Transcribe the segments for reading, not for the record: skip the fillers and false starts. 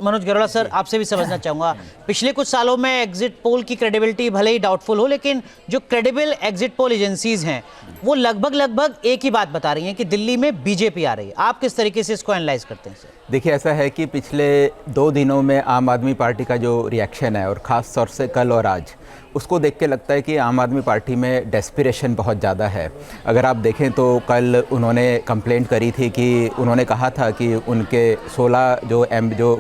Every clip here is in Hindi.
मनोज गरोला सर, आपसे भी समझना चाहूंगा, पिछले कुछ सालों में एग्जिट पोल की क्रेडिबिलिटी भले ही डाउटफुल हो, लेकिन जो क्रेडिबल एग्जिट पोल एजेंसीज हैं वो लगभग एक ही बात बता रही हैं कि दिल्ली में बीजेपी आ रही है। आप किस तरीके से इसको एनालाइज करते हैं सर? देखिए, ऐसा है कि पिछले 2 दिनों में आम आदमी पार्टी का जो रिएक्शन है, और ख़ास तौर से कल और आज, उसको देख के लगता है कि आम आदमी पार्टी में डेस्पिरेशन बहुत ज़्यादा है। अगर आप देखें तो कल उन्होंने कंप्लेंट करी थी कि उन्होंने कहा था कि उनके 16 जो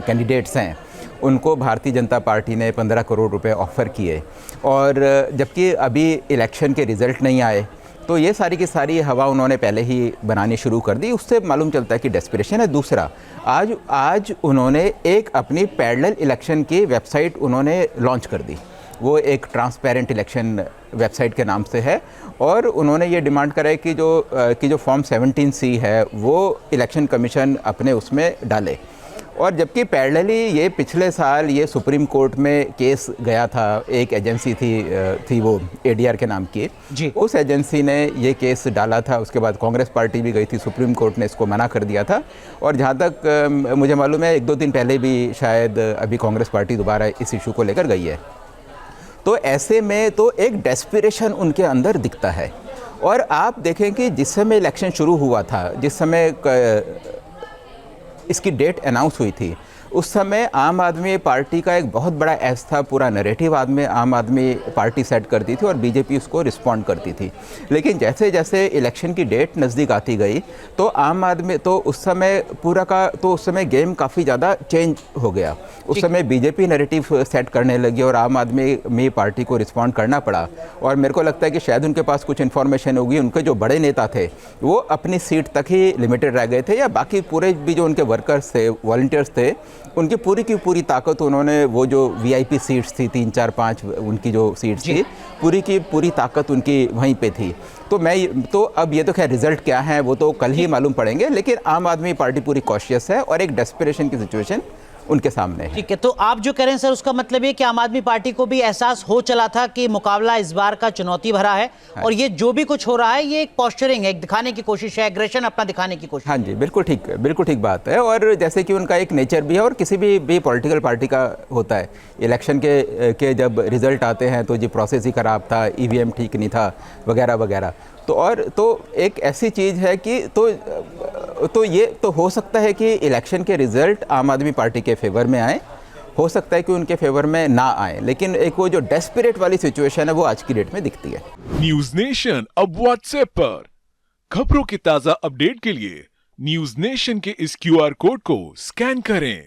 कैंडिडेट्स हैं उनको भारतीय जनता पार्टी ने 15 करोड़ रुपए ऑफ़र किए, और जबकि अभी इलेक्शन के रिज़ल्ट नहीं आए, तो ये सारी की सारी हवा उन्होंने पहले ही बनानी शुरू कर दी। उससे मालूम चलता है कि डेस्पिरेशन है। दूसरा, आज उन्होंने एक अपनी पैरेलल इलेक्शन की वेबसाइट उन्होंने लॉन्च कर दी। वो एक ट्रांसपेरेंट इलेक्शन वेबसाइट के नाम से है, और उन्होंने ये डिमांड करा है कि जो फॉर्म 17C है वो इलेक्शन कमीशन अपने उसमें डाले। और जबकि पैरेलली ये पिछले साल ये सुप्रीम कोर्ट में केस गया था, एक एजेंसी थी वो ADR के नाम की जी, उस एजेंसी ने ये केस डाला था। उसके बाद कांग्रेस पार्टी भी गई थी, सुप्रीम कोर्ट ने इसको मना कर दिया था, और जहाँ तक मुझे मालूम है 1-2 दिन पहले भी शायद अभी कांग्रेस पार्टी दोबारा इस इशू को लेकर गई है। तो ऐसे में तो एक डेस्पिरेशन उनके अंदर दिखता है। और आप देखें कि जिस समय इलेक्शन शुरू हुआ था, जिस समय इसकी डेट अनाउंस हुई थी, उस समय आम आदमी पार्टी का एक बहुत बड़ा ऐसा था, पूरा नैरेटिव आम आदमी पार्टी सेट करती थी और बीजेपी उसको रिस्पॉन्ड करती थी। लेकिन जैसे जैसे इलेक्शन की डेट नज़दीक आती गई तो आम आदमी तो उस समय गेम काफ़ी ज़्यादा चेंज हो गया। उस समय बीजेपी नैरेटिव सेट करने लगी और आम आदमी पार्टी को रिस्पॉन्ड करना पड़ा। और मेरे को लगता है कि शायद उनके पास कुछ इन्फॉर्मेशन होगी, उनके जो बड़े नेता थे वो अपनी सीट तक ही लिमिटेड रह गए थे, या बाकी पूरे भी जो उनके वर्कर्स थे, वॉलंटियर्स थे, उनकी पूरी की पूरी ताकत उन्होंने वो जो VIP सीट्स थी 3, 4, 5 उनकी जो सीट्स थी, पूरी की पूरी ताकत उनकी वहीं पे थी। तो अब ये तो खैर रिजल्ट क्या है वो तो कल ही मालूम पड़ेंगे, लेकिन आम आदमी पार्टी पूरी कॉशियस है और एक डेस्पिरेशन की सिचुएशन उनके सामने है। ठीक है, तो आप जो कह रहे हैं सर, उसका मतलब ये कि आम आदमी पार्टी को भी एहसास हो चला था कि मुकाबला इस बार का चुनौती भरा है, और ये जो भी कुछ हो रहा है ये एक पॉस्चरिंग है, एक दिखाने की कोशिश है, एग्रेशन अपना दिखाने की कोशिश। हाँ जी, बिल्कुल ठीक बात है। और जैसे कि उनका एक नेचर भी है, और किसी भी पॉलिटिकल पार्टी का होता है, इलेक्शन के जब रिजल्ट आते हैं तो जी प्रोसेस ही खराब था, EVM ठीक नहीं था, वगैरह वगैरह। तो एक ऐसी चीज़ है कि तो ये तो हो सकता है कि इलेक्शन के रिजल्ट आम आदमी पार्टी के फेवर में आए, हो सकता है कि उनके फेवर में ना आए, लेकिन एक वो जो डेस्परेट वाली सिचुएशन है वो आज की डेट में दिखती है। न्यूज नेशन अब व्हाट्सएप पर खबरों की ताजा अपडेट के लिए न्यूज नेशन के इस QR कोड को स्कैन करें।